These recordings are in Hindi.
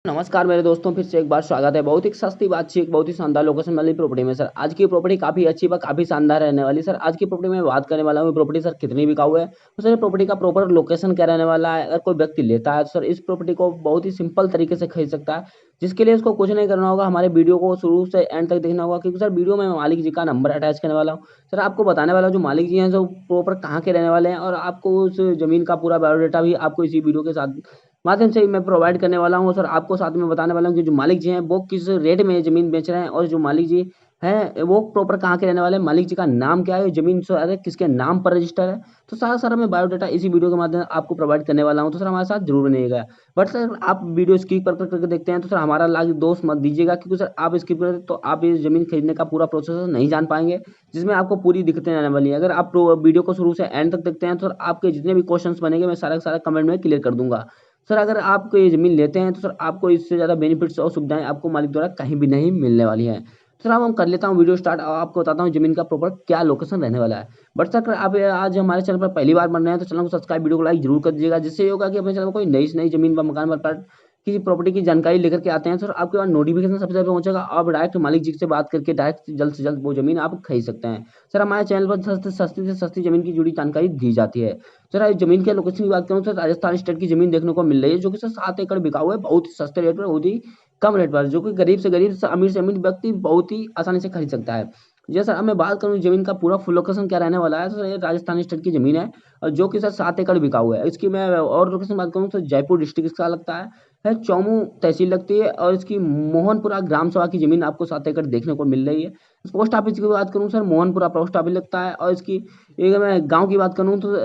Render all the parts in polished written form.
नमस्कार मेरे दोस्तों, फिर से एक बार स्वागत है। बहुत ही सस्ती बातचीत, बहुत ही शानदार लोकेशन वाली प्रॉपर्टी में। सर आज की प्रॉपर्टी काफी अच्छी व काफी शानदार रहने वाली। सर आज की प्रॉपर्टी में बात करने वाला हूँ, प्रॉपर्टी सर कितनी बिकाऊ है, तो सर प्रॉपर्टी का प्रॉपर लोकेशन क्या रहने वाला है। अगर कोई व्यक्ति लेता है तो सर इस प्रॉपर्टी को बहुत ही सिंपल तरीके से खरीद सकता है, जिसके लिए इसको कुछ नहीं करना होगा। हमारे वीडियो को शुरू से एंड तक देखना होगा, क्योंकि सर वीडियो में मालिक जी का नंबर अटैच करने वाला हूँ। सर आपको बताने वाला हूँ जो मालिक जी हैं जो प्रॉपर कहाँ के रहने वाले हैं, और आपको उस जमीन का पूरा बायोडाटा भी आपको इसी वीडियो के साथ माध्यम से ही मैं प्रोवाइड करने वाला हूँ। सर आपको साथ में बताने वाला हूँ कि जो मालिक जी हैं वो किस रेट में ज़मीन बेच रहे हैं, और जो मालिक जी हैं वो प्रॉपर कहाँ के रहने वाले हैं, मालिक जी का नाम क्या है, ज़मीन सर किसके नाम पर रजिस्टर है। तो सारा मैं बायोडाटा इसी वीडियो के माध्यम से आपको प्रोवाइड करने वाला हूँ। तो सर हमारे साथ जरूर बनिएगा। बट सर आप वीडियो स्किप करके देखते हैं तो सर हमारा लाइक दोस्त मत दीजिएगा, क्योंकि सर आप स्किप करें तो आप इस ज़मीन खरीदने का पूरा प्रोसेस नहीं जान पाएंगे, जिसमें आपको पूरी दिक्कतें आने वाली हैं। अगर आप वीडियो को शुरू से एंड तक देखते हैं तो सर आपके जितने भी क्वेश्चंस बनेंगे मैं सारा कमेंट में क्लियर कर दूंगा। सर अगर आप ये ज़मीन लेते हैं तो सर आपको इससे ज़्यादा बेनिफिट्स और सुविधाएं आपको मालिक द्वारा कहीं भी नहीं मिलने वाली हैं। तो सर अब हम कर लेता हूँ वीडियो स्टार्ट, और आपको बताता हूँ ज़मीन का प्रॉपर क्या लोकेशन रहने वाला है। बट सर अगर आप आज हमारे चैनल पर पहली बार बन रहे हैं तो चैनल को सब्सक्राइब, वीडियो को लाइक जरूर कर दीजिएगा, जिससे ये होगा कि अपने चैनल पर कोई नई से नई ज़मीन व मकान पर किसी प्रॉपर्टी की जानकारी लेकर के आते हैं सर आपके पास नोटिफिकेशन सबसे पहले पहुंचेगा। आप डायरेक्ट मालिक जी से बात करके डायरेक्ट जल्द से जल्द वो ज़मीन आप खरीद सकते हैं। सर हमारे चैनल पर सस्ती से सस्ती ज़मीन की जुड़ी जानकारी दी जाती है। सर आज जमीन के लोकेशन की बात करूँ तो राजस्थान स्टेट की जमीन देखने को मिल रही है, जो कि सर 7 एकड़ बिकाऊ है, बहुत ही सस्ते रेट पर, बहुत ही कम रेट पर, जो कि गरीब से गरीब अमीर से अमीर व्यक्ति बहुत ही आसानी से खरीद सकता है। जी सर, अब मैं बात करूँ जमीन का पूरा फुल लोकेशन क्या रहने वाला है, तो ये राजस्थान स्टेट की जमीन है, और जो कि सर 7 एकड़ बिकाऊ है। इसकी मैं और लोकेशन बात करूँ तो जयपुर डिस्ट्रिक्ट इसका लगता है चौमू तहसील लगती है, और इसकी मोहनपुरा ग्राम सभा की जमीन आपको 7 एकड़ देखने को मिल रही है। पोस्ट ऑफिस की बात करूँ सर मोहनपुरा पोस्ट ऑफिस लगता है, और इसकी एक मैं गांव की बात करूँ तो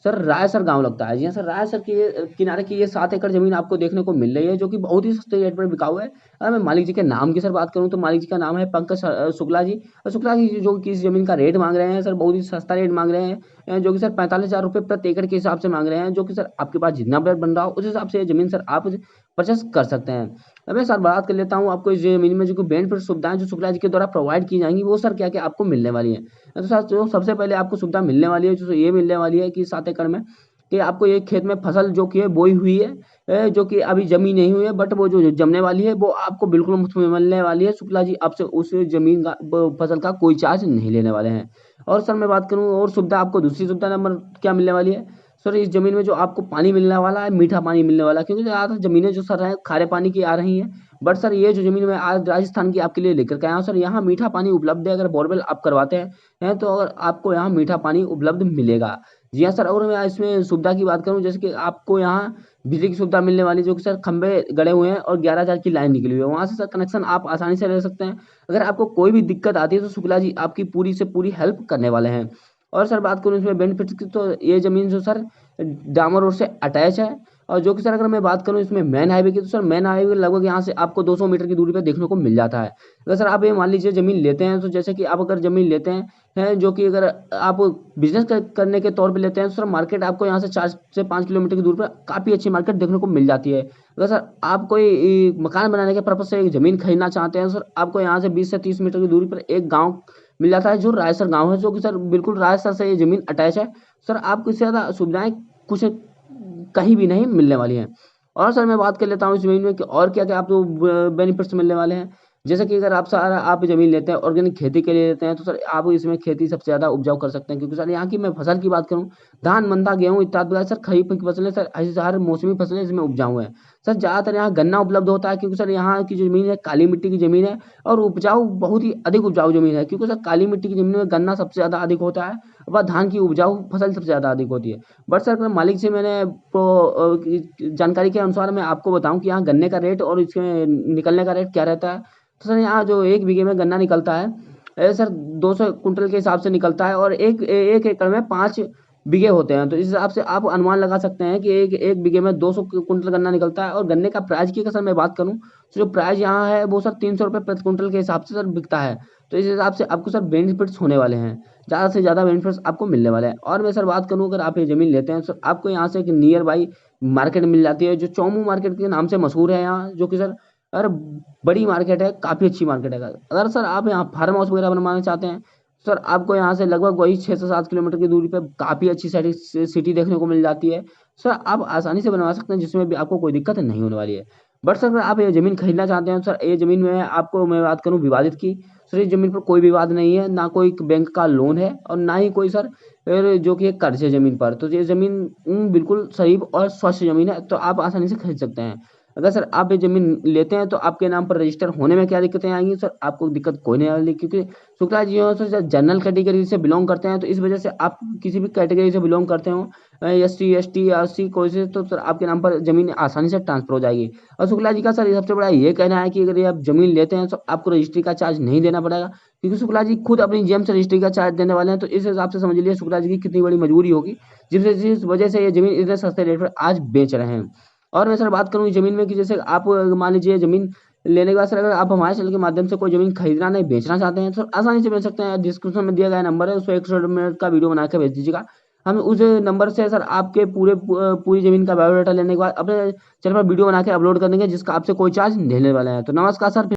सर रायसर गांव लगता है। जी हाँ सर, रायसर के किनारे की ये 7 एकड़ जमीन आपको देखने को मिल रही है, जो कि बहुत ही सस्ते रेट पर बिकाऊ है। अगर मैं मालिक जी के नाम की सर बात करूँ तो मालिक जी का नाम है पंकज शुक्ला जी। और शुक्ला जी जो कि इस जमीन का रेट मांग रहे हैं सर, बहुत ही सस्ता रेट मांग रहे हैं, जो कि सर 45,000 रुपये प्रति एकड़ के हिसाब से मांग रहे हैं, जो कि सर आपके पास जितना बजट बन रहा हो उस हिसाब से ये जमीन सर आप परचेस कर सकते हैं। अब मैं सर बात कर लेता हूँ आपको इस जमीन में जो बेनिफिट सुविधाएं जो शुक्ला जी के द्वारा प्रोवाइड की जाएंगी वो सर क्या क्या आपको मिलने वाली है। तो सर जो सबसे पहले आपको सुविधा मिलने वाली है, जो ये मिलने वाली है कि 7 एकड़ में कि आपको ये खेत में फसल जो कि है बोई हुई है, जो कि अभी जमी नहीं हुई है, बट वो जो जमने वाली है वो आपको बिल्कुल मुफ्त में मिलने वाली है। शुक्ला जी आपसे उस जमीन का फसल का कोई चार्ज नहीं लेने वाले हैं। और सर मैं बात करूँ और सुविधा, आपको दूसरी सुविधा नंबर क्या मिलने वाली है सर, इस जमीन में जो आपको पानी मिलने वाला है मीठा पानी मिलने वाला है, क्योंकि ज़्यादातर जमीनें जो सर है खारे पानी की आ रही हैं, बट सर ये जो जमीन मैं आज राजस्थान की आपके लिए लेकर के आया हूँ सर, यहाँ मीठा पानी उपलब्ध है। अगर बोरवेल आप करवाते हैं तो अगर आपको यहाँ मीठा पानी उपलब्ध मिलेगा। जी हाँ सर, और मैं इसमें सुविधा की बात करूँ जैसे कि आपको यहाँ बिजली की सुविधा मिलने वाली है, जो कि सर खंभे गड़े हुए हैं और 11,000 की लाइन निकली हुई है, वहाँ से सर कनेक्शन आप आसानी से ले सकते हैं। अगर आपको कोई भी दिक्कत आती है तो शुक्ला जी आपकी पूरी से पूरी हेल्प करने वाले हैं। और सर बात करूँ इसमें बेनिफिट्स की, तो ये ज़मीन जो सर डामर रोड से अटैच है, और जो कि सर अगर मैं बात करूँ इसमें मेन हाईवे की, तो सर मेन हाईवे लगभग यहाँ से आपको 200 मीटर की दूरी पर देखने को मिल जाता है। अगर सर आप ये मान लीजिए ज़मीन लेते हैं, तो जैसे कि आप अगर ज़मीन लेते हैं जो कि अगर आप बिजनेस करने के तौर पे लेते हैं तो सर मार्केट आपको यहाँ से 4 से 5 किलोमीटर की दूरी पर काफ़ी अच्छी मार्केट देखने को मिल जाती है। अगर सर आप कोई मकान बनाने के पर्पज से एक ज़मीन खरीदना चाहते हैं, सर आपको यहाँ से 20 से 30 मीटर की दूरी पर एक गाँव मिल जाता है जो रायसर गाँव है, जो कि सर बिल्कुल रायसर से ये ज़मीन अटैच है। सर आपको इससे ज़्यादा सुविधाएं कुछ कहीं भी नहीं मिलने वाली हैं। और सर मैं बात कर लेता हूँ इस ज़मीन में कि और क्या-क्या आपको बेनिफिट्स मिलने वाले हैं। जैसे कि अगर आप ज़मीन लेते हैं ऑर्गेनिक खेती के लिए लेते हैं, तो सर आप इसमें खेती सबसे ज़्यादा उपजाऊ कर सकते हैं, क्योंकि सर यहाँ की मैं फसल की बात करूँ, धान, मंदा, गेहूँ इत्यादि सर खरीफ की फसलें सर ऐसी हर मौसमी फसलें इसमें उपजाऊ हैं। सर ज़्यादातर यहाँ गन्ना उपलब्ध होता है, क्योंकि सर यहाँ की जो ज़मीन है काली मिट्टी की ज़मीन है, और उपजाऊ बहुत ही अधिक उपजाऊ ज़मीन है, क्योंकि सर काली मिट्टी की ज़मीन में गन्ना सबसे ज़्यादा अधिक होता है, व धान की उपजाऊ फसल सबसे ज़्यादा अधिक होती है। बट सर अगर मालिक से मैंने जानकारी के अनुसार मैं आपको बताऊँ कि यहाँ गन्ने का रेट और इसके निकलने का रेट क्या रहता है। तो सर यहाँ जो 1 बीघे में गन्ना निकलता है, सर 200 कुंटल के हिसाब से निकलता है, और 1 एकड़ में 5 बीघे होते हैं। तो इस हिसाब से आप अनुमान लगा सकते हैं कि एक बीघे में 200 कुंटल गन्ना निकलता है। और गन्ने का प्राइस की अगर सर मैं बात करूँ, तो जो प्राइस यहाँ है वो सर 300 रुपये प्रति कुंटल के हिसाब से सर बिकता है। तो इस हिसाब से आपको सर बेनिफिट्स होने वाले हैं, ज़्यादा से ज़्यादा बेनिफिट्स आपको मिलने वाले हैं। और मैं सर बात करूँ, अगर आप ये ज़मीन लेते हैं तो आपको यहाँ से एक नियर बाई मार्केट मिल जाती है, जो चौमू मार्केट के नाम से मशहूर है यहाँ, जो कि सर अगर बड़ी मार्केट है, काफ़ी अच्छी मार्केट है। अगर सर आप यहाँ फार्म हाउस वगैरह बनवाना चाहते हैं, सर आपको यहाँ से लगभग वही 6 से 7 किलोमीटर की दूरी पे काफ़ी अच्छी सिटी देखने को मिल जाती है। सर आप आसानी से बनवा सकते हैं, जिसमें भी आपको कोई दिक्कत नहीं होने वाली है। बट सर अगर आप ये ज़मीन खरीदना चाहते हैं सर, ये ज़मीन में आपको मैं बात करूँ विवादित की, सर इस ज़मीन पर कोई विवाद नहीं है, ना कोई बैंक का लोन है और ना ही कोई सर जो कि एक कर्ज है ज़मीन पर। तो ये ज़मीन बिल्कुल सही और स्वच्छ ज़मीन है, तो आप आसानी से खरीद सकते हैं। अगर सर आप ये ज़मीन लेते हैं तो आपके नाम पर रजिस्टर होने में क्या दिक्कतें आएँगी सर? आपको दिक्कत कोई नहीं आएगी, क्योंकि शुक्ला जी जो है सर जनरल कैटेगरी से बिलॉन्ग करते हैं, तो इस वजह से आप किसी भी कैटेगरी से बिलॉन्ग करते हो, एससी, एसटी, आरसी कोई से, तो सर आपके नाम पर ज़मीन आसानी से ट्रांसफ़र हो जाएगी। और शुक्ला जी का सर सबसे बड़ा ये कहना है कि अगर ये आप ज़मीन लेते हैं तो आपको रजिस्ट्री का चार्ज नहीं देना पड़ेगा, क्योंकि शुक्ला जी खुद अपनी जेब से रजिस्ट्री का चार्ज देने वाले हैं। तो इस हिसाब से समझ लीजिए शुक्ला जी की कितनी बड़ी मजबूरी होगी, जिस वजह से ये ज़मीन इतने सस्ते रेट पर आज बेच रहे हैं। और मैं सर बात करूँ ज़मीन में कि जैसे आप मान लीजिए ज़मीन लेने के बाद सर अगर आप हमारे चैनल के माध्यम से कोई ज़मीन खरीदना नहीं बेचना चाहते हैं तो आसानी से बेच सकते हैं। डिस्क्रिप्शन में दिया गया नंबर है, उस पर 1 मिनट का वीडियो बना के भेज दीजिएगा। हम उस नंबर से सर आपके पूरी ज़मीन का बायोडाटा लेने के बाद अपने चैनल पर वीडियो बना के अपलोड कर देंगे, जिसका आपसे कोई चार्ज नहीं लेने वाला है। तो नमस्कार सर।